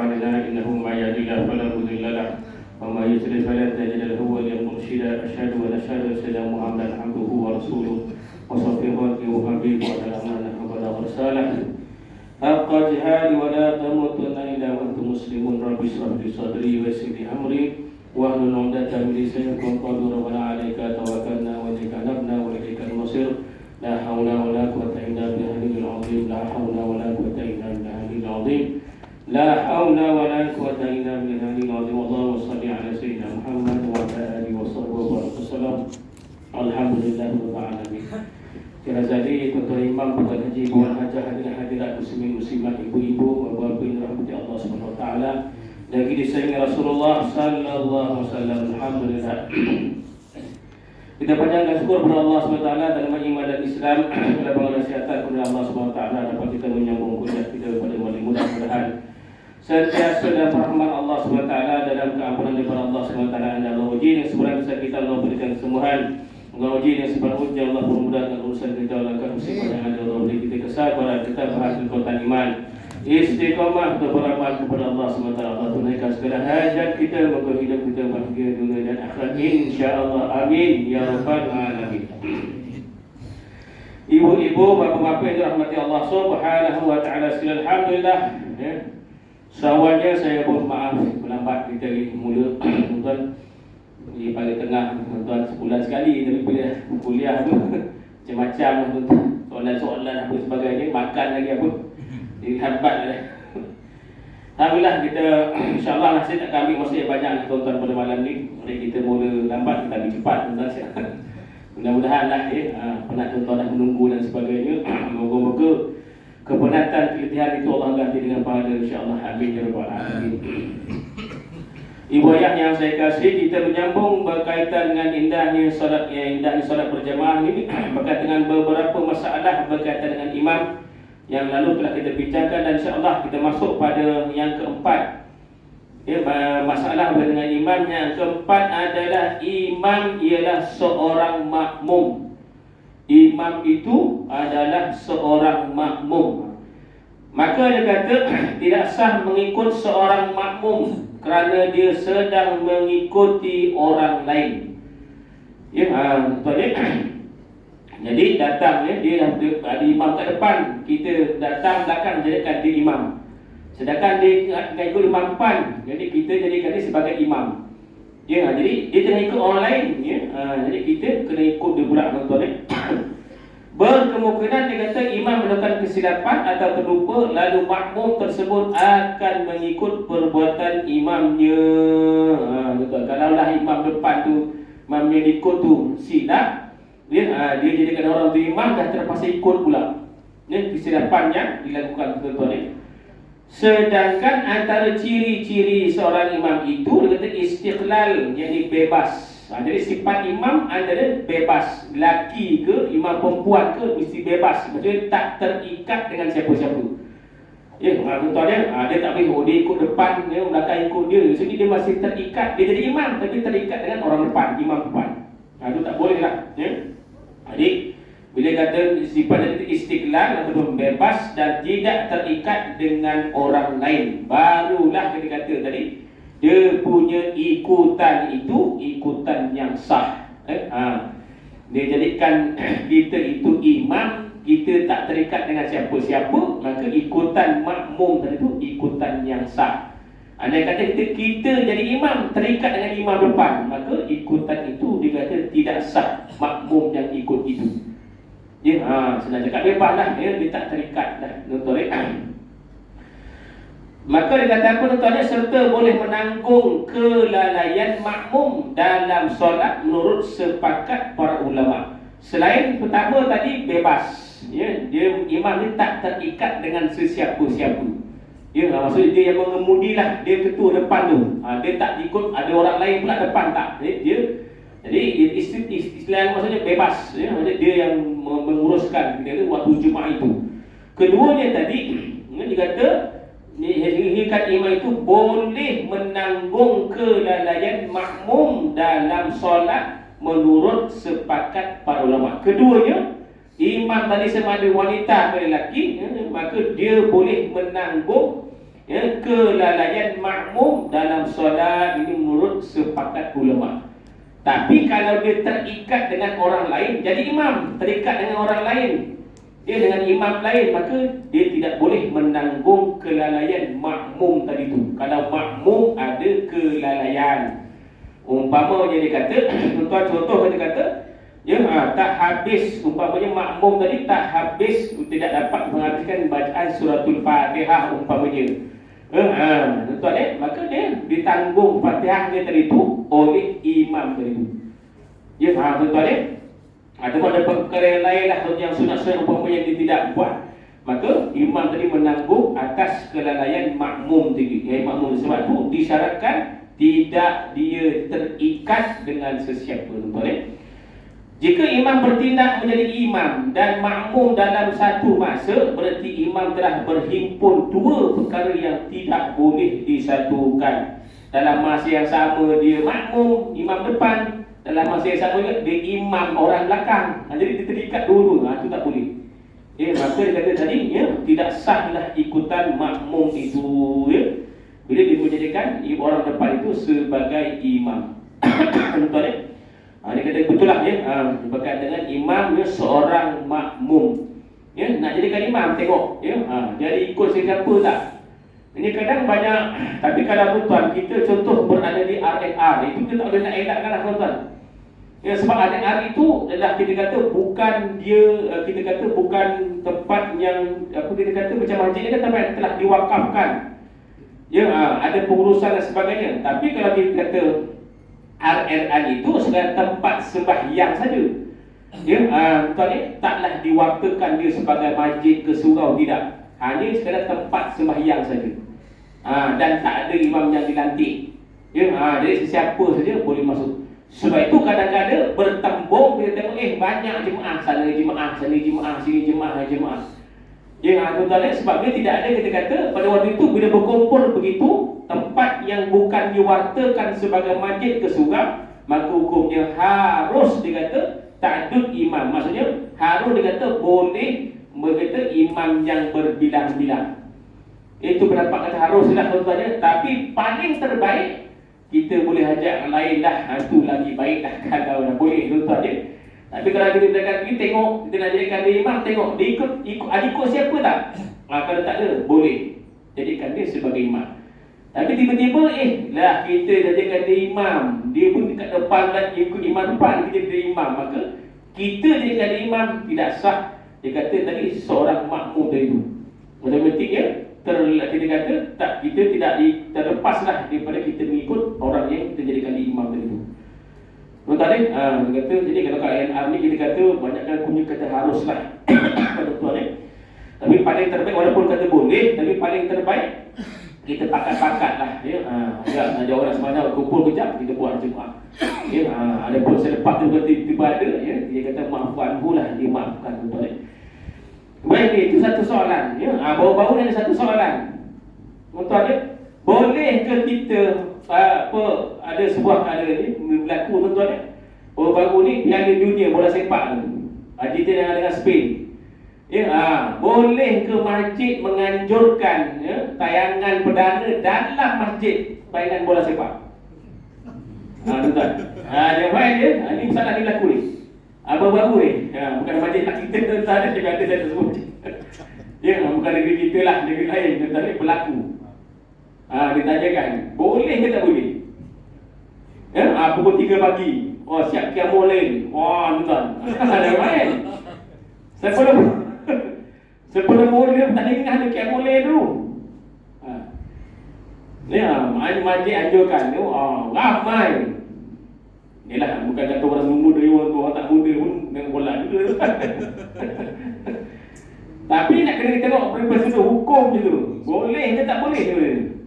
إنه من يهد الله فلا مضل له ومن يضلل فلا تجد له وليا مرشدا أشهد أن سيدنا محمدا عبده ورسوله وصفيه وحبيبه وعلى وبلغ رساله حق جهاد ولا تموتن إلا وأنتم مسلمون رب اشرح لي صدري ويسر لي أمري واحلل عقدة من لساني يفقهوا ربنا عليك توكلنا وإليك أنبنا وإليك المصير لا حول ولا قوة إلا بالله العظيم لا حول ولا قوة إلا بالله العظيم لا حول ولا قوة إلا بالله العظيم اللهم صل على سيدنا محمد وعلى آله وصحبه وسلم Alhamdulillah Rabbil Alamin. Kira jadi tuan-tuan imam, tuan haji, puan hajah, hadirat muslimin muslimat, ibu-ibu, bapa-bapa yang dirahmati Allah Subhanahu wa taala. Dan disayangi Rasulullah sallallahu alaihi wasallam. Alhamdulillah. Kita panjangkan syukur kepada Allah Subhanahu wa taala dalam iman dan Islam. Dalam penasihat kepada Allah Subhanahu wa taala dapat kita menyambung kuliah kita pada malam mudah-mudahan sentiasa dalam rahmat Allah Subhanahu wa taala, dalam keampunan daripada Allah Subhanahu wa taala. Allah uji yang sebenarnya bisa kita Allah berikan kesembuhan. Allah uji yang sebenarnya Allah memudahkan urusan kita, langkah musibah yang ada. Allah beri kita kesabaran, kita berhasil kekuatan iman, istiqamah untuk beramal kepada Allah SWT. Allah tunaikan segala hajat kita, moga hidup kita bahagia dunia dan akhirat, insya-Allah. Amin ya rabbal alamin. Ibu-ibu, bapa-bapa yang dirahmati Allah Subhanahu wa taala sekalian, alhamdulillah. Seawalnya saya mohon maaf melambat kita mula tuan di pagi tengah tuan sebulan sekali, tapi bila kuliah tu macam-macam tuan, soalan-soalan apa sebagainya, makan lagi apa, jadi hambat lah. Alhamdulillah kita insya-Allah masih tak kami masih banyak tuan-tuan pada malam ni. Mari kita mula lambat, kita lebih cepat tuan-tuan. Mudah-mudahan lah penat tuan-tuan dah menunggu dan sebagainya. Moga-moga kepenatan keletihan itu Allah ganti dengan pahala, insya-Allah. Amin ya rabbal alamin. Ibu ayah yang saya kasih, kita menyambung berkaitan dengan indahnya solat berjamaah ini berkaitan dengan beberapa masalah berkaitan dengan imam yang lalu telah kita bincangkan, dan insya-Allah kita masuk pada yang keempat. Masalah berkaitan dengan imam yang keempat adalah imam ialah seorang makmum. Imam itu adalah seorang makmum. Maka dia kata tidak sah mengikut seorang makmum kerana dia sedang mengikuti orang lain. Jadi datang dia ada imam kat depan, kita datang belakang jadikan dia imam. Sedangkan dia ikut imam depan, jadi kita jadikan dia sebagai imam. Jadi dia jangan ikut orang lain. Jadi kita kena ikut dia pula tuan-tuan. Berkemungkinan dia kata imam melakukan kesilapan atau terlupa, lalu makmum tersebut akan mengikut perbuatan imamnya. Betul. Kalaulah imam depan tu, imamnya ikut tu silap, dia jadikan orang tu imam, dah terpaksa ikut pula. Kesilapan yang dilakukan tuan-tuan. Sedangkan antara ciri-ciri seorang imam itu dia kata istiqlal, yakni bebas. Jadi sifat imam adalah bebas. Lelaki ke, imam perempuan ke, mesti bebas. Maksudnya tak terikat dengan siapa-siapa. Tuan dia tak boleh dia ikut depan, belakang ikut dia. Jadi dia masih terikat. Dia jadi imam tapi terikat dengan orang depan, imam depan. Itu tak boleh lah. Jadi bila kata sifat itu istiqlal ataupun bebas dan tidak terikat dengan orang lain, barulah kita kata tadi dia punya ikutan itu ikutan yang sah. Dia jadikan kita itu imam, kita tak terikat dengan siapa-siapa, maka ikutan makmum tadi itu ikutan yang sah. Andai kata kita jadi imam terikat dengan imam depan, maka ikutan itu dikata tidak sah, makmum yang ikut itu. Senang cakap bebas lah, dia tak terikat dah. Maka dia kata apa tuan-tuan, serta boleh menanggung kelalaian makmum dalam solat menurut sepakat para ulama. Selain pertama tadi bebas, dia imam ni tak terikat dengan sesiapa-siapa. Maksudnya dia yang mengemudi lah, dia ketua depan tu. Dia tak ikut ada orang lain pula depan, tak. Jadi istilah maksudnya bebas. Maksudnya dia yang menguruskan waktu Jumaat itu. Keduanya tadi dia kata hakikat imam itu boleh menanggung kelalaian makmum dalam solat menurut sepakat para ulama. Keduanya, imam tadi sama ada wanita atau lelaki, maka dia boleh menanggung Ya, kelalaian makmum dalam solat ini menurut sepakat ulama. Tapi kalau dia terikat dengan orang lain, jadi imam terikat dengan orang lain, dia dengan imam lain, maka dia tidak boleh menanggung kelalaian makmum tadi tu. Kalau makmum ada kelalaian, umpamanya dia kata, contoh dia kata, ya, tak habis, umpamanya makmum tadi tak habis, tidak dapat menghabiskan bacaan suratul Fatihah umpamanya. Tuan maka dia ditanggung Fatihah dia tadi tu oleh imam tadi tu. Ya, tuan ataupun ada perkara yang lain lah yang sunat-sunat umpamanya dia tidak buat, maka imam tadi menanggung atas kelalaian makmum tadi. Makmum sebab tu disyaratkan tidak dia terikat dengan sesiapa, tuan. Jika imam bertindak menjadi imam dan makmum dalam satu masa, berarti imam telah berhimpun dua perkara yang tidak boleh disatukan. Dalam masa yang sama dia makmum, imam depan. Dalam masa yang sama dia imam orang belakang. Jadi dia terikat dua-dua, itu tak boleh. Maka dia kata tadi, tidak sahlah ikutan makmum itu, bila dia menjadikan orang depan itu sebagai imam. Tuan dia kata betul lah, berkaitan dengan imam, seorang makmum, nak jadikan imam, tengok, jadi ikut siapa tak. Ini kadang banyak. Tapi kalau tuan kita contoh berada di RNR, itu kita tak boleh nak elakkan lah tuan. Sebab RNR itu adalah kita kata bukan dia, kita kata bukan tempat yang kita kata macam masjid ni kan tempat yang telah diwakafkan. Ada pengurusan dan sebagainya. Tapi kalau kita kata RNR itu sebagai tempat sembahyang saja, tuan taklah diwakafkan dia sebagai masjid ke surau, tidak. Hanya sekadar tempat sembahyang saja. Dan tak ada imam yang dilantik. Jadi sesiapa saja boleh masuk. Sebab itu kadang-kadang bertembung, kita tengok banyak jemaah, sana jemaah, sana jemaah, sini jemaah. Tuan-tuan, sebab dia tidak ada, kita kata pada waktu itu bila berkumpul begitu, tempat yang bukan diwartakan sebagai masjid ke surau, maka hukumnya harus dikata ta'addud imam. Maksudnya harus dikata boleh berkata imam yang berbilang-bilang. Itu pendapat kata haruslah tuan-tuan. Tapi paling terbaik kita boleh ajak yang lain dah. Itu lagi baik dah kalau dah boleh tuan-tuan. Tapi kalau kita berdekat pergi tengok, kita nak jadikan dia imam, tengok dia ikut siapa tak? Kalau tak ada, boleh jadikan dia sebagai imam. Tapi tiba-tiba kita jadikan dia imam, dia pun dekat depan dan ikut imam depan, kita jadi imam, maka kita jadikan dia imam tidak sah. Dia kata tadi seorang makmum dari itu. Matematik kita kata tak, kita tidak terlepaslah daripada kita mengikut orang yang kita jadikan dia imam dari itu. Tuan-tuan, dia kata jadi kalau kat ANR ni kita kata banyakkan punya kata haruslah. Tuan-tuan, tapi paling terbaik walaupun kata boleh, tapi paling terbaik kita pakat-pakat lah. Ada orang sebenarnya kumpul kejap, kita buat jemaah. Ada pun selepas tu tiba-tiba ada, dia kata maafkan lah, dia maafkan tuan-tuan. Baik, itu satu soalan. Baru-baru ni ada satu soalan. Tuan-tuan, boleh ke kita ada sebuah ni berlaku tuan-tuan. Baru-baru ni Piala Dunia bola sepak tu, Argentina dengan Spain. Boleh ke masjid menganjurkan tayangan perdana dalam masjid tayangan bola sepak? Tuan-tuan. Jawapan dia, ini masalah ni berlaku ni. Baru-baru ni. Bukan masjid tak kita tuan-tuan, dia kata saya sebut. Bukan negeri kita lah, negeri lain tuan-tuan, berlaku. Ditanyakan, boleh ke tak boleh? Pukul 3 pagi. Siap Qiyamul Lail. Tuan-tuan. Ada main. Sebelum mula tak dengar ada Qiyamul Lail dulu. Masjid anjurkan. Ramai. Yalah, bukan kata orang muda, orang tak muda pun dengan bola juga. Tapi nak kena tengok prosedur hukum je tu. Boleh ke tak boleh sebenarnya?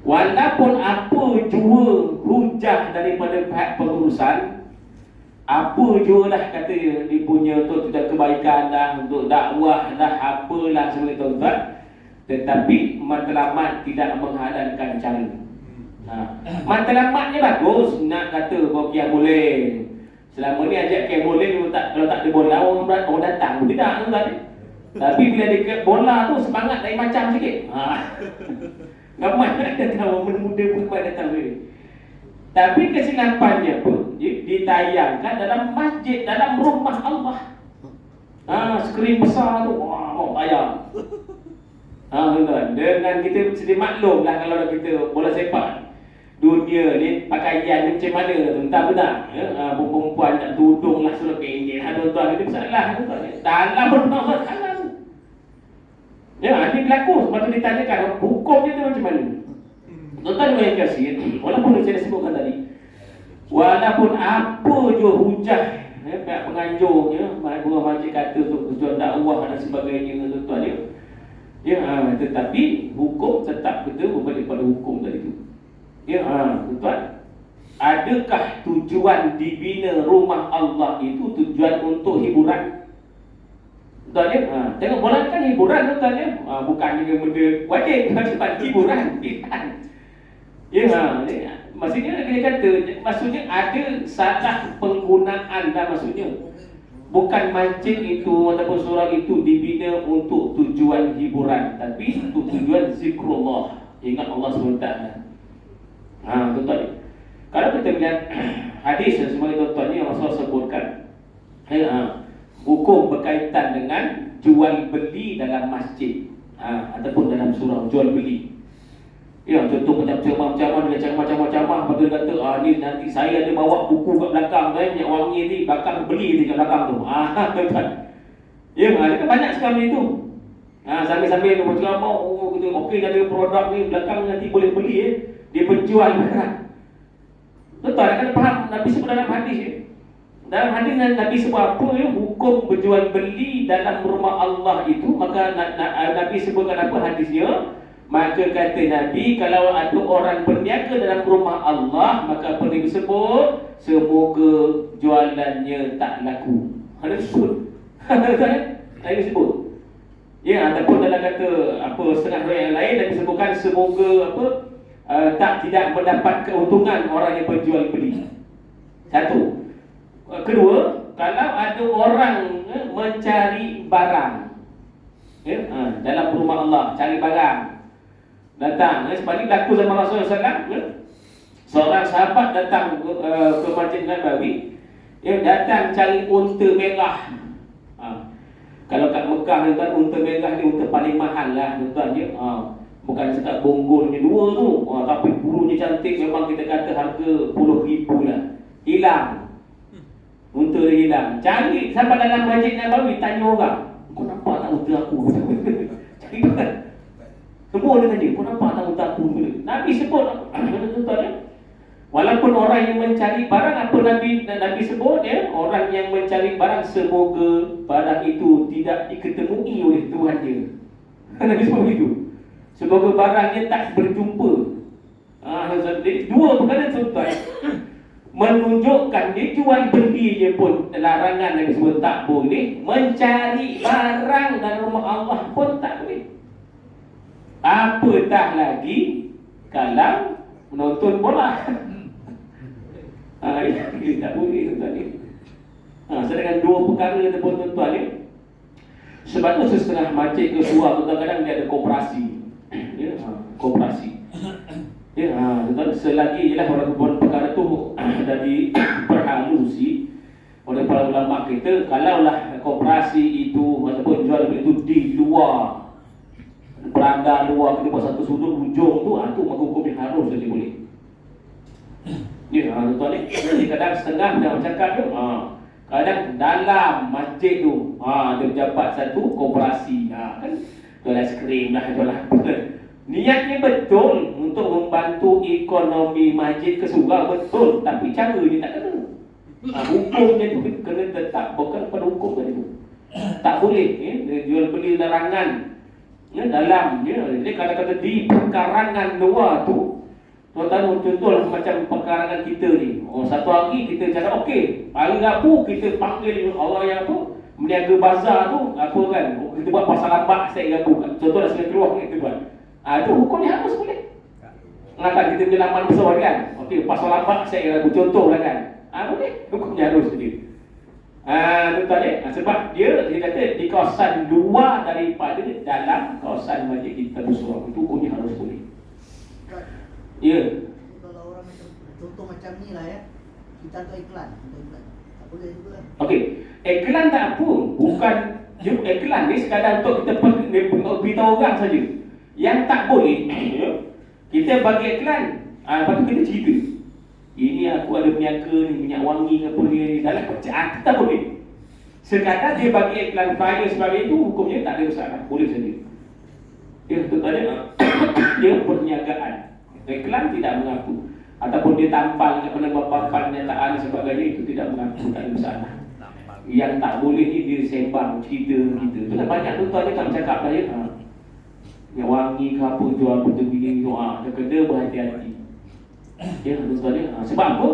Walaupun apa jua hujah daripada pihak pengurusan, apa jua lah kata dia punya tu sudah kebaikan dah, untuk dakwah dah, apalah sebenarnya tuan-tuan, tetapi matlamat tidak menghalalkan cara. Matlamatnya bagus, nak kata kau Qiyamul Lail. Selama ni ajak Qiyamul Lail, kalau tak ada bola orang datang. Tidak tuan-tuan. Tapi bila dia bola tu semangat lain macam sikit. Ramai ada tahu muda pun datang ni. Tapi kesilapannya pun ditayangkan dalam masjid, dalam rumah Allah. Skrin besar tu, mau tayang. Tuan, dengan kita sedia maklum lah kalau kita bola sepak dunia ni pakaian ni macam mana tu, entah benar. Perempuan tak tudung lah suruh pendek. Tuan, itu salah tuan. Dalam rumah Allah halal. Ini berlaku. Sebab tu ditanyakan hukumnya tu macam mana. Tuan-tuan yang kasih, walaupun saya dah sebutkan tadi, walaupun apa je hujah pihak penganjurnya, buah majlis kata tu tujuan dakwah dan sebagainya, tuan-tuan tetapi hukum tetap kita berbalik pada hukum tadi tu. Tuan, adakah tujuan dibina rumah Allah itu tujuan untuk hiburan? Tuan tengok bola kan hiburan, tuan bukan juga benda wajib, macam hiburan. Maksudnya dia kata, maksudnya ada salah penggunaan dah, maksudnya bukan masjid itu ataupun surau itu dibina untuk tujuan hiburan, tapi untuk tujuan zikrullah, ingat Allah SWT. Tuan-tuan, kalau kita lihat hadis sebagai tuan-tuan ni yang Rasulullah sebutkan, hukum berkaitan dengan jual beli dalam masjid ataupun dalam surau, jual beli. Contoh macam ceramah-ceramah, dia ceramah-ceramah, lepas tu dia kata, ni nanti saya ada bawa buku kat belakang minyak wangi ni, bakal beli ni kat belakang tu. Tuan-tuan, dia kan banyak sekali tu. Sambil-sambil dia berceramah, okey ada produk ni belakang nanti boleh beli, dia penjual barang. Tuan-tuan kan faham Nabi sebut dalam hadis dalam hadis Nabi sebut apa hukum berjual beli dalam rumah Allah itu, maka Nabi sebutkan apa hadisnya? Maka kata Nabi, kalau ada orang berniaga dalam rumah Allah, maka apa dia sebut? Semoga jualannya tak laku. Ada sebut. Ada sebut. Ataupun dalam kata apa setengah riwayat yang lain Nabi sebutkan semoga tidak mendapat keuntungan orang yang berjual beli. Satu. Kedua, kalau ada orang mencari barang dalam rumah Allah, cari barang, datang, sebab ni berlaku zaman Rasulullah SAW. Seorang sahabat datang ke Masjid Nabawi, datang cari unta merah. Kalau kat Mekah ni kan, unta merah ni unta paling mahal lah, tuan. Bukan sekat bonggolnya dua tu, tapi bulunya cantik, memang kita kata harga puluh ribu lah. Hilang, unta dia hilang. Cari sampai dalam Masjid Nabawi, tanya orang, kau nampak tak unta aku? Cari kan. Semua dia tanya, kau nampak tak unta aku? Nabi sebut, tuan-tuan walaupun orang yang mencari barang, apa Nabi sebut orang yang mencari barang, semoga barang itu tidak diketemui oleh Tuhan dia. Nabi sebut begitu. Semoga barangnya tak berjumpa. Dua perkara, tuan-tuan, menunjukkan dia jual beli je pun larangan. Nabi sebut tak boleh. Mencari barang dalam rumah Allah pun tak boleh. Apatah lagi kalau menonton bola. Tak boleh, tuan-tuan. Sedangkan dua perkara tuan-tuan sebab tu setengah masjid ke surau, kadang-kadang dia ada koperasi. Koperasi. Tuan-tuan, selagi ialah walaupun perkara tu dah diperhalusi oleh para ulama kita, kalaulah koperasi itu ataupun jual beli itu di luar, beranda luar, kita buat satu sudut hujung tu, tu maka hukum yang harus jadi boleh. Tuan-tuan ni, kadang setengah dah cakap tu, kadang dalam masjid tu, ada pejabat satu koperasi, kan jual aiskrim lah, jual apa. Niatnya betul untuk membantu ekonomi masjid ke surau, betul, tapi cara dia tak kena. Hukumnya tu kena tetap bukan pada hukum tadi tu. Tak boleh jual beli larangan dalam jadi kalau kata di pekarangan luar tu, tuan-tuan, contoh macam pekarangan kita ni. Satu hari kita cakap okey, hari Rabu kita panggil orang yang meniaga bazar tu kan, kita buat pasal lambat setiap Rabu. Contoh dah sekali keluar kita buat. Itu hukumnya harus boleh. Kan kita punya laman besar kan. Okey, pasal lambat setiap Rabu contoh lah kan. Boleh, hukumnya harus dia. Tuan dia, sebab dia kata di kawasan luar daripada dalam kawasan masjid kita bersurau, itu hukumnya harus boleh. Ya. Kalau orang macam contoh macam ni lah ya, kita ada iklan, tak boleh juga lah. Okey, iklan tak apa, bukan iklan ni sekadar untuk kita beritahu orang saja. Yang tak boleh, kita bagi iklan, lepas tu kita cerita. Ini aku ada minyak ni, minyak wangi ke apa ni, dalam kita tak boleh. Sekadar dia bagi iklan flyer sebagai itu, hukumnya tak ada masalah, boleh saja. Ya, tuan dia, dia perniagaan. Iklan tidak mengaku, ataupun dia tampal kat mana papan pernyataan dan sebagainya, itu tidak mengaku, tak ada masalah. Yang tak boleh ni dia sembang cerita kita. Tu dah banyak tuan dia tak bercakap lah ya. Yang wangi ke apa jual betul begini tu, dia kena berhati-hati. Ya, tuan dia. Sebab apa?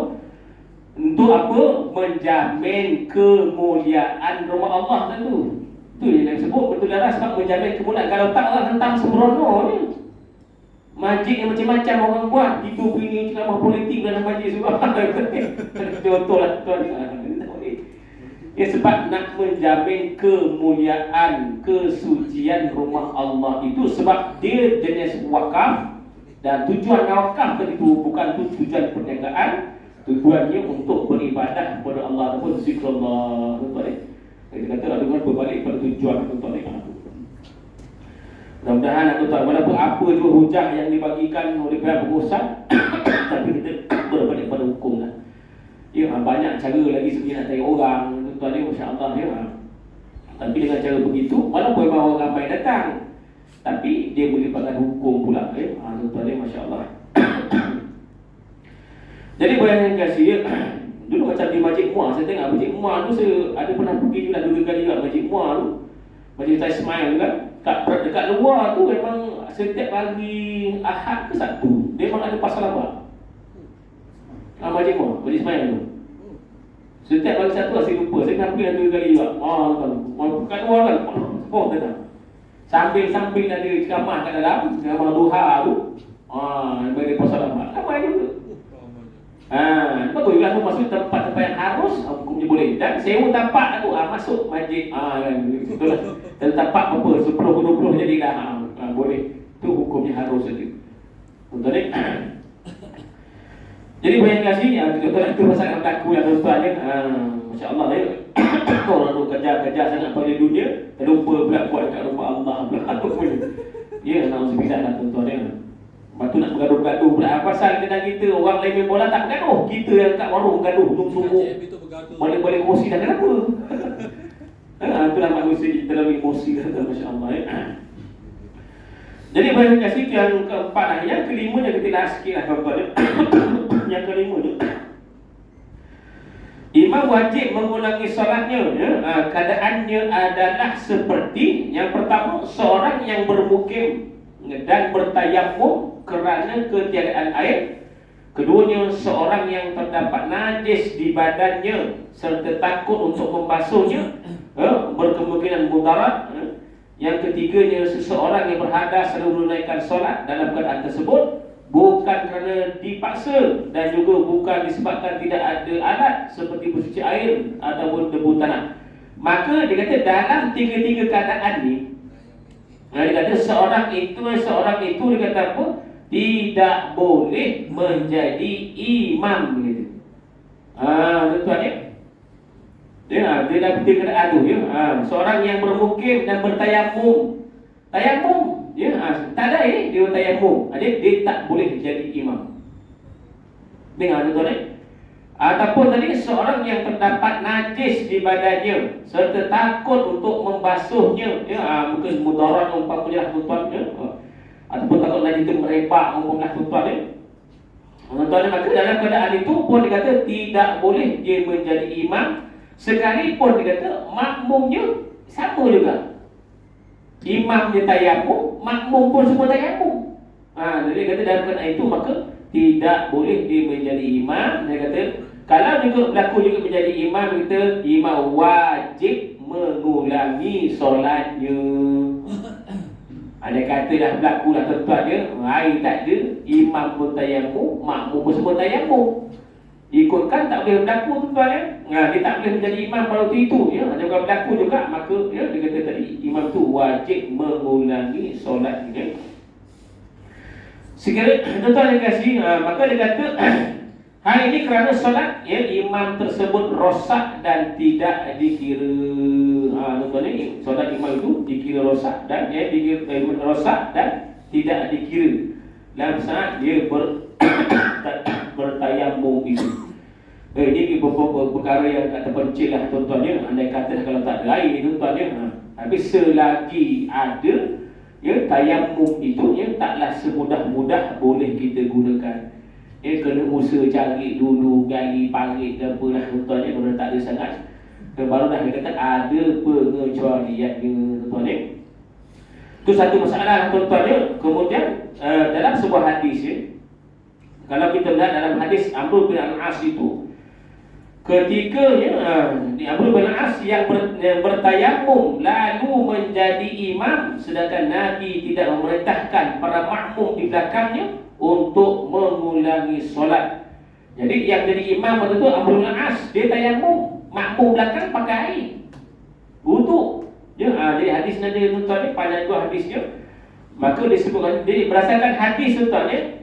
Untuk apa? Menjamin kemuliaan rumah Allah tentu. Tu yang disebut betul darah sebab menjamin kemuliaan. Kalau tak orang tentang sembrono ni. Masjid yang macam-macam orang buat, itu bunyi ceramah politik dalam masjid sebab contohlah tuan. Ya, sebab nak menjamin kemuliaan, kesucian rumah Allah itu sebab dia jenis wakaf dan tujuan wakaf itu bukan tujuan perniagaan, tujuannya untuk beribadah kepada Allah ataupun zikrullah. Kita kata ada berbalik pada tujuan tuan. Mudah-mudahan tuan, walaupun apa juga hujah yang dibagikan oleh pihak pengurusan tapi kita berbalik pada hukum lah. Ya, banyak cara lagi sebenarnya nak cari orang tuan ni, masya-Allah ya. Tapi dengan cara begitu, walaupun memang orang ramai datang, tapi dia melibatkan hukum pula ya. Tuan ni masya-Allah. Jadi bayangkan kasih ya, dulu macam di Masjid Muar, saya tengok Masjid Muar tu saya ada pernah pergi juga 2 kali juga Masjid Muar tu. Masjid Taj Ismail tu kan. Dekat luar tu memang setiap hari Ahad ke Sabtu dia memang ada pasal apa? Masjid Muar, Masjid Ismail tu. Setiap hari Sabtu saya lupa, saya pernah pergi 2 kali juga. Kat luar kan. Tengah. Samping ada ceramah kat dalam, ceramah duha tu. Bagi pasal apa? Ramai juga. Betul juga tu masuk tempat-tempat yang harus hukumnya boleh. Dan sewa tapak tu masuk masjid betul lah. Dan tapak berapa 10-20 jadi dah boleh. Tu hukumnya harus saja. Betul ni. Jadi banyak kasih tuan itu pasal berlaku yang tuan ni. Masya-Allah ya. Orang tu kerja sangat pada dunia, terlupa pula buat dekat rumah Allah pula. Ya, nauzubillah lah tuan ni. Lepas tu nak bergaduh-gaduh pula. Pasal kedai kita, orang lain main bola tak bergaduh. Kita yang kat warung gaduh, tunggu-tunggu. Balik-balik emosi dah, kenapa? Itulah manusia kita dalam emosi dah, masya-Allah ya. Jadi banyak kasih yang keempat lah. Yang kelima yang kita nak sikit lah tuan-tuan. Yang kelima ni, imam wajib mengulangi solatnya ya. Keadaannya adalah seperti yang pertama, seorang yang bermukim dan bertayamum kerana ketiadaan air. Keduanya, seorang yang terdapat najis di badannya serta takut untuk membasuhnya, berkemungkinan mudarat. Yang ketiganya, seseorang yang berhadas selalu menunaikan solat dalam keadaan tersebut bukan kerana dipaksa dan juga bukan disebabkan tidak ada alat seperti bersuci air ataupun debu tanah. Maka dia kata dalam tiga-tiga keadaan ni, dia kata seorang itu dia kata apa? Tidak boleh menjadi imam begitu. Tuan ya. Dia dah betul keadaan tu ya. Seorang yang bermukim dan bertayamum. Tayamum ya, tak ada dia bertayamum. Dia tak boleh jadi imam. Dengar tuan ya. Ataupun tadi seorang yang terdapat najis di badannya serta takut untuk membasuhnya ya, mungkin mudarat umpamanya tuan ya. Ataupun takut najis itu merebak umpamanya tuan ya. Tuan, maka dalam keadaan itu pun dia kata tidak boleh dia menjadi imam. Sekalipun dia kata makmumnya sama juga. Imamnya tayamum, makmum pun semua tayamum. Jadi dia kata dalam keadaan itu maka tidak boleh dia menjadi imam. Dia kata kalau juga berlaku juga menjadi imam, kita imam wajib mengulangi solatnya. Ada kata dah berlaku dah tuan dia, air tak ada, imam pun tayamum, makmum pun semua tayamum. Ikutkan tak boleh berlaku tuan ya. Dia tak boleh menjadi imam pada waktu itu ya. Kalau berlaku juga maka ya, dia kata tadi imam tu wajib mengulangi solat ya. Sekiranya tuan dia kasih maka dia kata hal ini kerana solat ya imam tersebut rosak dan tidak dikira tuan ni solat imam itu dikira rosak dan ya dikira rosak dan tidak dikira dalam saat dia bertayamum itu. Ini beberapa perkara yang tak terpencil lah tuan-tuan ya. Andai kata kalau tak ada air tuan-tuan ya. Tapi selagi ada ya tayamum itu ya taklah semudah-mudah boleh kita gunakan. Kena usaha cari dulu gali parit ke apa lah tuan-tuan ya. Kalau tak ada sangat baru dah dia kata ada pengecualiannya tuan-tuan ya. Itu satu masalah tuan-tuan ya. Kemudian dalam sebuah hadis ya, kalau kita lihat dalam hadis Amr bin Al-As itu, ketika ya, Amr bin Al-As yang bertayamum lalu menjadi imam, sedangkan Nabi tidak memerintahkan para makmum di belakangnya untuk mengulangi solat. Jadi yang jadi imam waktu itu Amr bin Al-As, dia tayamum, makmum belakang pakai air wuduk. Ya, jadi hadis Nabi tuan ni panjang dua hadisnya. Maka disebutkan jadi berdasarkan hadis tuan ya.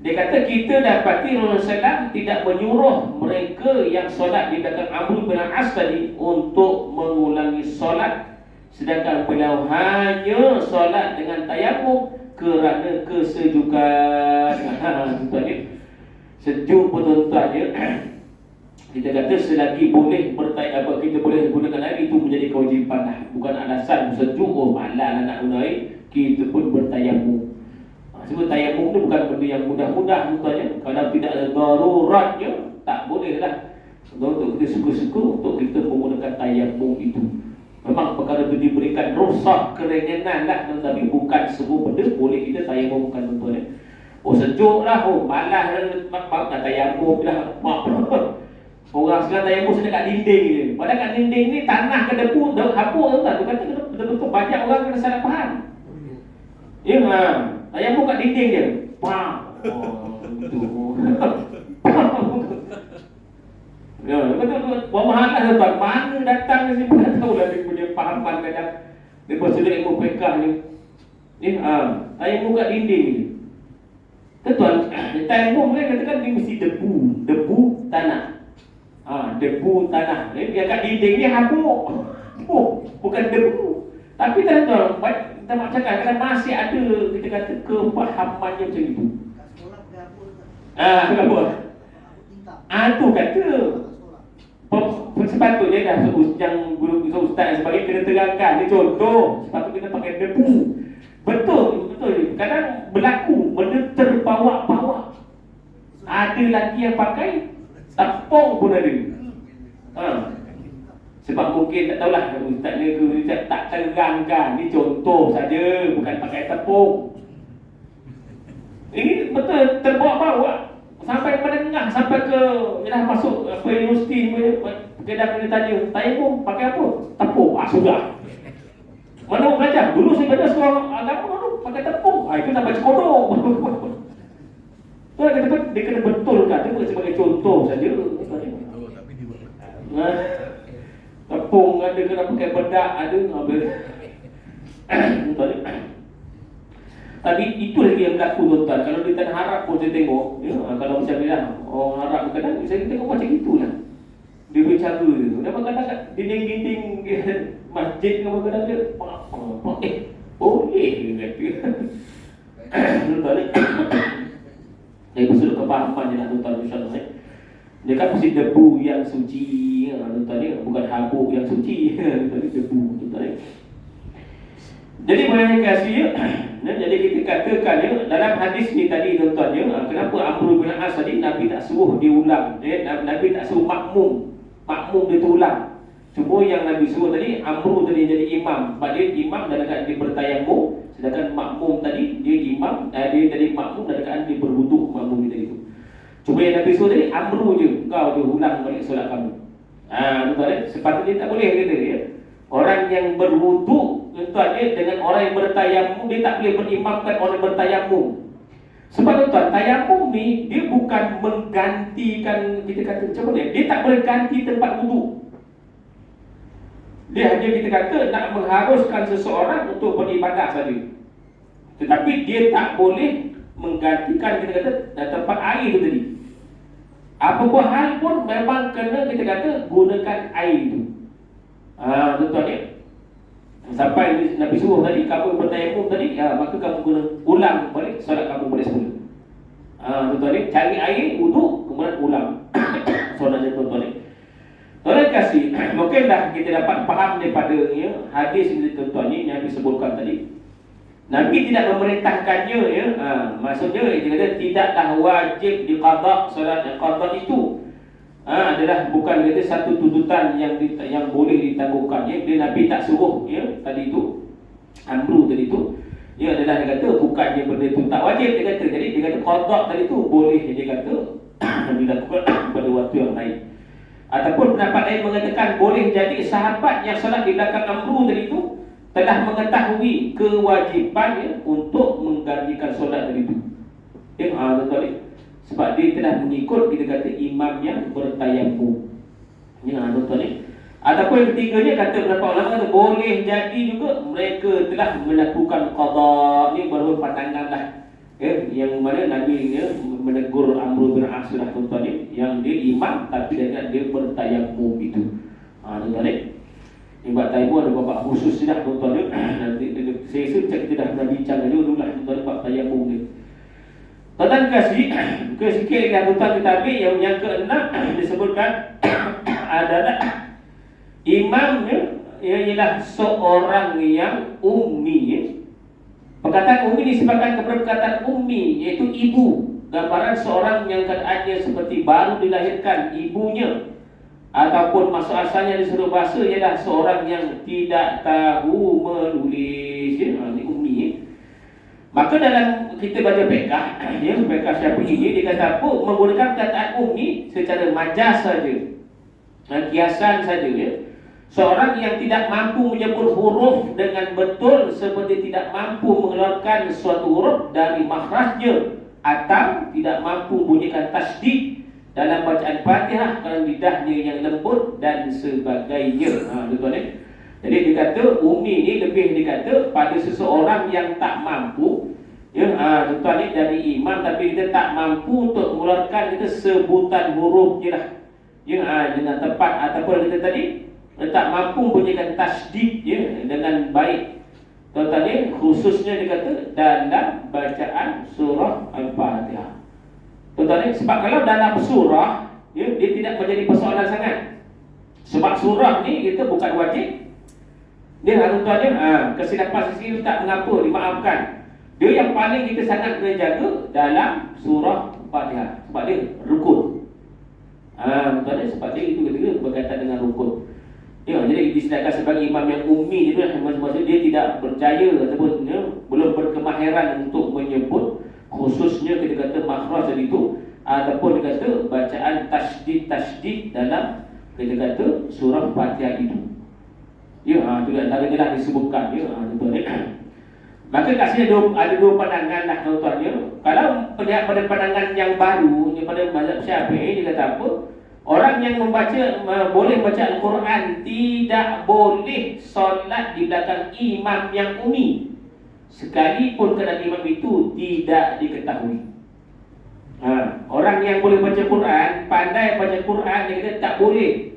Dia kata kita dapati Rasulullah SAW tidak menyuruh mereka yang solat di belakang Amr bin Al-As tadi untuk mengulangi solat, sedangkan beliau hanya solat dengan tayamum kerana kesejukan. Tuan ya. Sejuk betul-betul ya. Kita kata selagi boleh kita boleh gunakan air itu menjadi kewajipan lah. Bukan alasan sejuk malas nak guna air, kita pun bertayamum. Sebab tayamum tu bukan benda yang mudah-mudah tuan-tuan. Kalau tidak ada daruratnya tak boleh lah. Untuk kita suka-suka untuk kita menggunakan tayamum itu. Memang perkara itu diberikan rukhsah keringanan lah, tetapi bukan semua benda boleh kita tayamumkan tuan-tuan. Sejuk lah, malas nak tayamum lah. Orang sekarang tayamum sedang kat dinding je. Padahal kat dinding ni tanah ke debu, habuk tuan-tuan. Dia kata betul-betul banyak orang kena salah faham. Ya, tayamum kat dinding je. Itu. Ya, betul-betul. Pemahaman tuan-tuan. Mana datang ni pun tak tahu lah dia punya fahaman kadang. Dia bersedia ilmu fiqah ni. Tayamum kat dinding je. Tuan, tayamum kan katakan dia mesti debu tanah. Debu tanah. Dia kat dinding ni habuk. Bukan debu. Tapi tuan-tuan, kita nak cakap kadang masih ada kita kata kefahamannya macam itu. Kat sekolah pakai apa tak? Kenapa? Tu kata sepatutnya dah yang guru ustaz sebagai kena terangkan. Dia contoh, sepatutnya kita pakai debu. Betul. Kadang berlaku benda terbawa-bawa. Ada lagi yang pakai tepung pun ada. Sebab mungkin tak tahulah ustaz ni ustaz tak terangkan. Ni contoh saja, bukan pakai tepung. Ini betul terbawa-bawa sampai menengah, sampai ke dah masuk universiti kedai kena tanya, tayamum pakai apa? Tepung. Sudah. Mana belajar? Dulu saya belajar sekolah agama dulu pakai tepung. Itu nak baca kodok. Dia kena betulkan. Dia bukan sebagai contoh saja. Tapi dia tepung ada, kena pakai bedak ada. Tapi itu lagi yang berlaku tuan-tuan. Kalau di Tanah Arab pun saya tengok ya, kalau macam ni lah orang Arab kadang saya tengok macam itulah. Dia bercara tu. Dia kadang kat dinding-dinding masjid ke kadang dia boleh ke kata. Tuan-tuan ni saya berseru kefahaman je lah tuan-tuan insyaAllah. Dia kan mesti debu yang suci tuan-tuan ni, bukan habuk yang suci. Tuan-tuan ni debu tuan-tuan ni. Jadi boleh kasih ya. Jadi kita katakan ya, dalam hadis ni tadi tuan-tuan ya, kenapa Amr bin Al-As tadi Nabi tak suruh diulang ya, Nabi tak suruh makmum dia ulang. Cuma yang Nabi suruh tadi Amr tadi jadi imam. Sebab dia imam dalam keadaan dia bertayamum, sedangkan makmum tadi dia imam, dia jadi makmum dalam keadaan dia berwuduk makmum tadi tu. Cuma yang Nabi suruh tadi Amr je, kau je ulang balik solat kamu. Tuan-tuan sepatutnya tak boleh kata ya. Orang yang berwuduk tuan dengan orang yang bertayamum, dia tak boleh berimamkan orang bertayamum. Sebab tuan, tayamum ummi, dia bukan menggantikan, kita kata macam mana, dia tak boleh ganti tempat wuduk. Dia hanya kita kata nak mengharuskan seseorang untuk beribadah saja. Tetapi dia tak boleh menggantikan, kita kata, tempat air itu tadi. Apa-apa hal pun memang kena, kita kata, gunakan air itu. Tuan-tuan ya. Sampai Nabi suruh tadi, kamu bertayamum tadi, maka kamu guna ulang balik solat kamu boleh semula. Tuan-tuan ya, cari air, wuduk, kemudian ulang solatnya tuan-tuan ya. Tuan-tuan kasih, mungkinlah kita dapat faham daripada hadis ini tuan-tuan ni yang disebutkan tadi. Nabi tidak memerintahkannya ya. Maksudnya dia kata tidaklah wajib diqada solat qada itu. Adalah bukan kata satu tuntutan yang boleh ditangguhkan ya. Dia Nabi tak suruh ya tadi itu. Amru tadi itu. Ya adalah dia kata bukannya benda itu tak wajib dia kata. Jadi dia kata qada tadi itu boleh dia kata dilakukan pada waktu yang lain. Ataupun pendapat lain mengatakan boleh jadi sahabat yang solat di belakang Amru tadi itu telah mengetahui kewajipannya untuk menggantikan solat tadi itu. Tuan-tuan, sebab dia telah mengikut kita kata imam yang bertayamum. Tuan-tuan. Ataupun yang ketiganya kata beberapa ulama kata boleh jadi juga mereka telah melakukan qada. Ini baru pandangan lah. Yang mana Nabi menegur Amr bin As lah tuan-tuan yang dia imam tapi dia bertayamum itu. Tuan-tuan. Yang buat tayamum ada babak khusus dah tuan-tuan. Nanti saya rasa kita dah pernah bincang dulu lah tuan-tuan bab tayamum ni. Tuan-tuan kasih sikit lagi tuan-tuan kita ambil yang keenam disebutkan adalah imam ialah seorang yang ummi. Perkataan ummi disebabkan kepada perkataan ummi iaitu ibu. Gambaran seorang yang keadaannya seperti baru dilahirkan ibunya. Ataupun maksud asalnya di seluruh bahasa ialah seorang yang tidak tahu menulis ini ummi Maka dalam kita baca fiqh fiqh Syafi'i ini dia kata apa? Menggunakan perkataan ummi secara majaz saja, kiasan saja Seorang yang tidak mampu menyebut huruf dengan betul seperti tidak mampu mengeluarkan suatu huruf dari makhrajnya atau tidak mampu bunyikan tasydid dalam bacaan Fatihah kerana lidahnya yang lembut dan sebagainya. Tuan-tuan Jadi dia kata ummi ni lebih dikata pada seseorang yang tak mampu tuan-tuan dari imam tapi kita tak mampu untuk mengeluarkan kita sebutan huruf je lah dengan tepat ataupun kita tadi tak mampu bunyikan tasydid dengan baik. Tuan-tuan khususnya dikata dalam bacaan surah Al-Fatihah. Tuan-tuan sebab kalau dalam surah dia tidak menjadi persoalan sangat. Sebab surah ni kita bukan wajib. Dia tuan-tuan kesilapan sisi tak mengapa dimaafkan. Dia yang paling kita sangat kena jaga dalam surah Fatihah sebab dia rukun. Tuan-tuan sebab dia itu ketika berkaitan dengan rukun. Jadi disediakan sebagai imam yang ummi itu maksud dia tidak berjaya ataupun belum berkemahiran untuk menyebut khususnya kita kata makhraj itu ataupun kita kata bacaan tasydid dalam kita kata surah Fatihah itu. Itu antaranya dah disebutkan Maka kat sini ada dua pandangan lah tuan-tuan Kalau pada pandangan yang baru pada mazhab Syafi'i dia kata apa? Orang yang boleh baca Al-Quran tidak boleh solat di belakang imam yang ummi sekalipun keadaan imam itu tidak diketahui. Orang yang boleh baca Quran, pandai baca Quran, dia kata tak boleh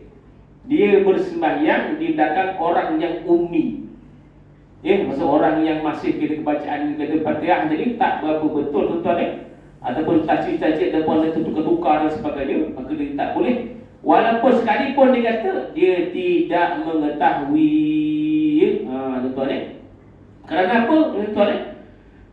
dia bersembahyang di belakang orang yang ummi. Maksud orang yang masih kira kebacaan kata Fatihah jadi tak berapa betul tuan-tuan ataupun tajwid ataupun tukar-tukar dan sebagainya, maka dia tak boleh. Walaupun sekalipun dia kata dia tidak mengetahui. Tuan-tuan kerana apa tuan-tuan?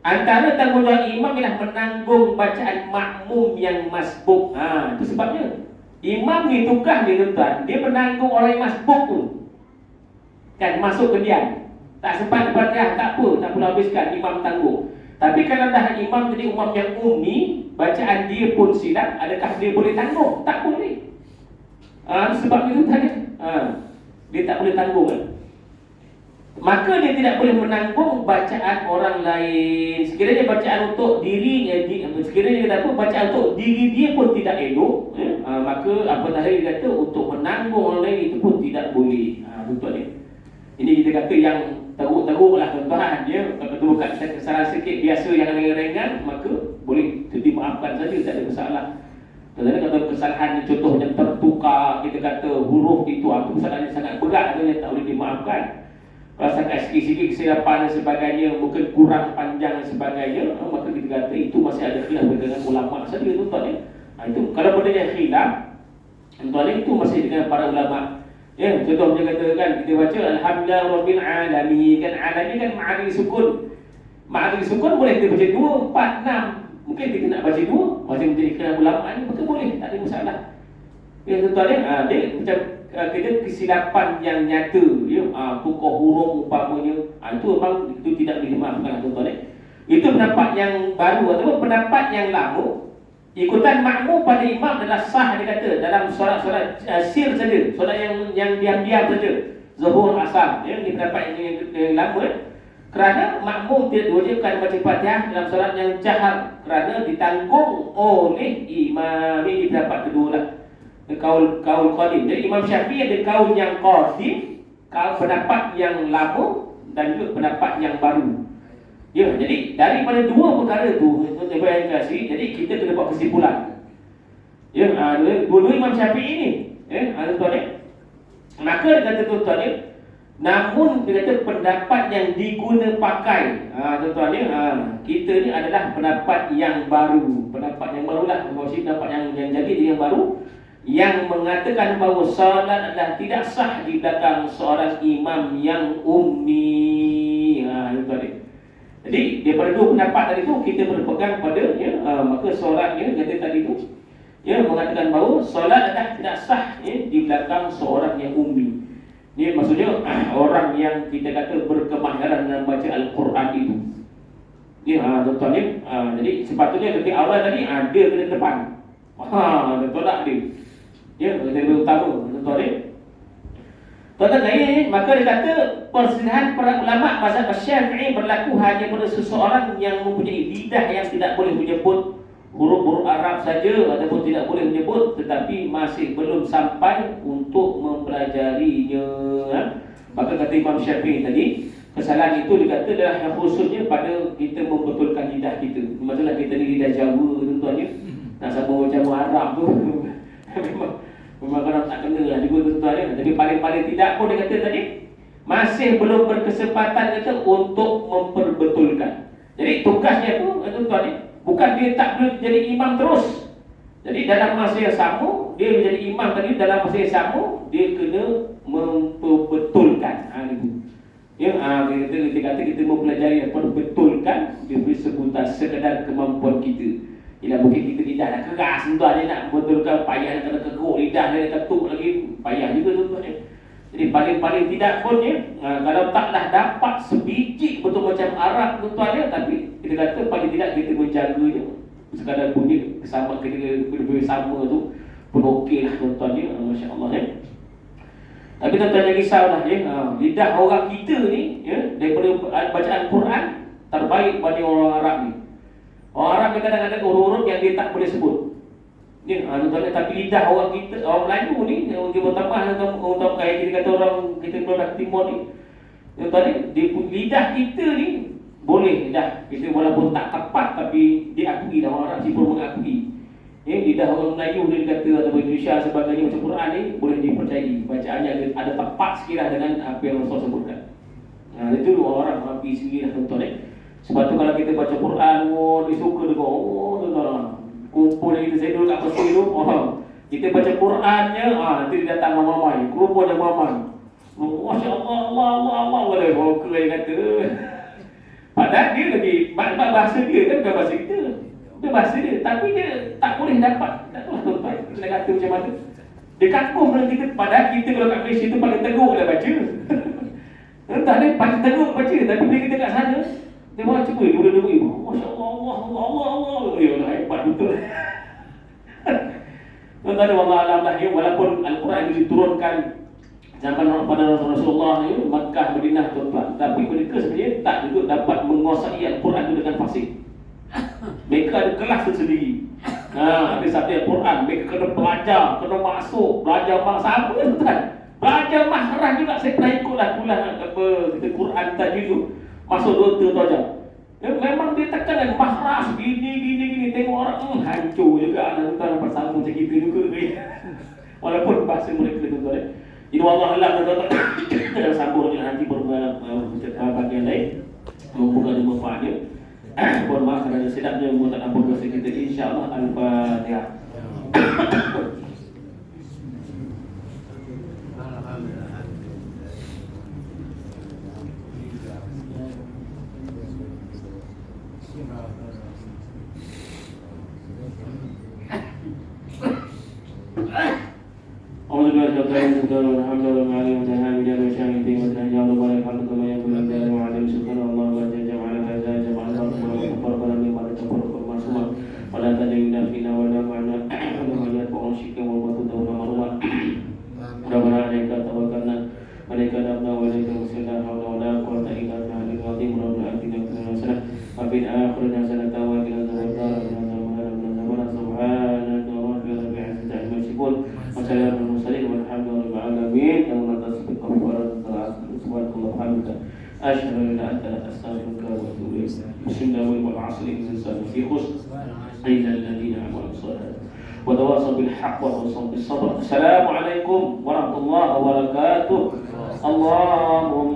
Antara tanggungjawab imam ialah menanggung bacaan makmum yang masbuk. Itu sebabnya imam ni tukar dia tuan-tuan, dia menanggung orang yang masbuk tu. Kan masuk ke dia. Tak sempat Fatihah, tak apa, tak perlu habiskan, imam tanggung. Tapi kalau dah imam jadi imam yang ummi, bacaan dia pun silap, adakah dia boleh tanggung? Tak boleh. Sebab itu tadi dia tak boleh tanggung maka dia tidak boleh menanggung bacaan orang lain. Sekiranya bacaan untuk diri, sekiranya dia apa, bacaan untuk diri dia pun tidak elok, maka apa tadi dia kata untuk menanggung orang lain itu pun tidak boleh. Tuan-tuan ni. Ini kita kata yang teruk-teruk lah tuan-tuan. Kalau bukan kesalahan sikit biasa yang ringan-ringan, maka boleh dimaafkan saja, tak ada masalah. Kadang-kadang kalau kesalahan contohnya tertukar, kita kata huruf itu kesalahan yang sangat berat, yang tak boleh dimaafkan. Kalau sangat sikit-sikit kesilapan dan sebagainya, mungkin kurang panjang dan sebagainya, maka kita kata itu masih ada khilaf dengan ulama saja tuan-tuan ya. Itu kalau benda yang khilaf, tuan-tuan itu masih dengan para ulama. Ya, contohnya katakan kita baca alhamdulillah rabbil alamin, kan alamin kan ma'adil sukun. Ma'adil sukun boleh kita baca 2, 4, 6. Mungkin kita nak baca 2, masih menjadi khilaf ulama ni, maka boleh, tak ada masalah. Ya tuan-tuan ya, dia macam kita kesilapan yang nyata ya, tukar huruf umpamanya, itu memang itu tidak boleh dimaafkan tuan-tuan ya. Itu pendapat yang baru ataupun pendapat yang lama. Ikutan makmum pada imam adalah sah, dia kata dalam solat-solat sir saja, solat yang diam-diam saja, zuhur, asar ya, ini pendapat yang lama ya. Kerana makmum tidak diwajibkan baca Fatihah dalam solat yang jahar kerana ditanggung oleh imam. Ini pendapat kedua lah, kaul qadim. Jadi Imam Syafi'i ada kaul yang qadim, kaul pendapat yang lama dan juga pendapat yang baru. Ya, jadi daripada dua perkara tu tuan-tuan kasih, jadi kita kena buat kesimpulan. Ya, dua Imam Syafi'i ni, ya, tuan-tuan ya. Maka dia kata tuan-tuan ya, namun dia kata pendapat yang diguna pakai, tuan-tuan ya, kita ni adalah pendapat yang baru. Pendapat yang barulah, maksudnya pendapat yang jadi yang baru, yang mengatakan bahawa salat adalah tidak sah di belakang seorang imam yang ummi. Tuan-tuan ya. Jadi daripada dua pendapat tadi tu kita berpegang pada ya, maka solatnya kata tadi tu ya mengatakan bahawa solat adalah tidak sah ya, di belakang seorang yang ummi. Ini maksudnya orang yang kita kata berkemahiran dalam baca Al-Quran itu. Ya tuan-tuan ya, jadi sepatutnya ketika awal tadi ada ke depan. Tolak dia. Ya, lebih utama tuan-tuan ya. Tuan-tuan lain, maka dia kata perselisihan para ulama mazhab Syafi'i berlaku hanya pada seseorang yang mempunyai lidah yang tidak boleh menyebut huruf-huruf Arab saja ataupun tidak boleh menyebut tetapi masih belum sampai untuk mempelajarinya. Maka kata Imam Syafi'i tadi, kesalahan itu dikata adalah yang khususnya pada kita membetulkan lidah kita. Maksudnya kita ni lidah Jawa tuan-tuan ya. Nak sama macam Arab tu memang kalau tak kena lah juga tuan-tuan ya. Tapi paling-paling tidak pun dia kata tadi masih belum berkesempatan kata untuk memperbetulkan. Jadi tugasnya tu tuan-tuan ya, bukan dia tak boleh jadi imam terus. Jadi dalam masa yang sama dia menjadi imam tadi, dalam masa yang sama dia kena memperbetulkan. Ya, kita kata kita mempelajari perbetulkan, dia beri sebutan sekadar kemampuan kita. Ialah mungkin kita lidah dah keras tuan dia nak betulkan, payah nak kena kekuk lidah dia ketuk lagi, payah juga tuan ya. Jadi paling-paling tidak pun ya, kalau taklah dapat sebiji betul macam Arab tuan ya, tapi kita kata paling tidak kita menjaganya. Sekadar bunyi sama kita bersama tu pun okeylah tuan ya, masya-Allah ya. Tapi tuan-tuan jangan risaulah ya, lidah orang kita ni ya, daripada bacaan Quran terbaik pada orang Arab ni. Orang Arab kadang-kadang ada huruf yang dia tak boleh sebut. Ya, tuan-tuan, tapi lidah orang kita, orang Melayu ni, dia bertambah untuk kayak kita kata orang kita produk timur ni. Tuan-tuan, lidah kita ni boleh dah. Kita walaupun tak tepat tapi diakui dah, orang Arab sipur mengakui. Ya, lidah orang Melayu dia kata atau Indonesia sebagainya macam Quran ni boleh dipercayai. Bacaannya ada tepat sekiranya dengan apa yang Rasul sebutkan. Itu orang Arabi sendiri tuan-tuan. Sebab tu kalau kita baca Quran, dia suka dia tuan-tuan. Kumpul kita saya dulu kat Mesir tu, kita baca Qurannya, nanti dia datang mamai, kumpul yang mamai. Masya-Allah, Allah, boleh hokey dia kata. Padahal dia lagi bahasa dia kan bukan bahasa kita. Dia bahasa dia, tapi dia tak boleh dapat. Tak tahu tuan-tuan, kita nak kata macam mana. Dia kagum dengan kita, padahal kita kalau kat Malaysia tu paling teruk lah baca. Entah dia paling teruk baca, tapi bila kita kat sana dia baca cuba dulu masya-Allah, Allah. Ya Allah, hebat betul. Tuan-tuan, wallah alam lah ya, walaupun Al-Quran diturunkan zaman pada Rasulullah ni Makkah, Madinah tempat, tapi mereka sebenarnya tak juga dapat menguasai Al-Quran itu dengan fasih. Mereka ada kelas tersendiri. Ada sabda Al-Quran, mereka kena belajar, kena masuk, belajar sama kan tuan. Belajar mahrah juga, saya pernah ikutlah kuliah apa kita Quran tadi tu. Masuk 2 tahun aja. Memang dia tekan mahrah gini, tengok orang hancur juga anak tuan dapat sambung macam gitu juga. Walaupun bahasa mereka tuan. Ini Allah alam tuan-tuan. Kita sambung lagi nanti bagian lain. Moga ada manfaatnya. Mohon maaf kerana silapnya tak ampun dosa kita, insya-Allah. Al-Fatihah. أشهد أن لا إله إلا أنت أستغفرك وأتوب إليك. بسم الله والعصر إن الإنسان في خسر إلا الذين آمنوا الصلاة وتواصوا بالحق وتواصوا بالصبر. السلام عليكم ورحمة الله وبركاته. اللهم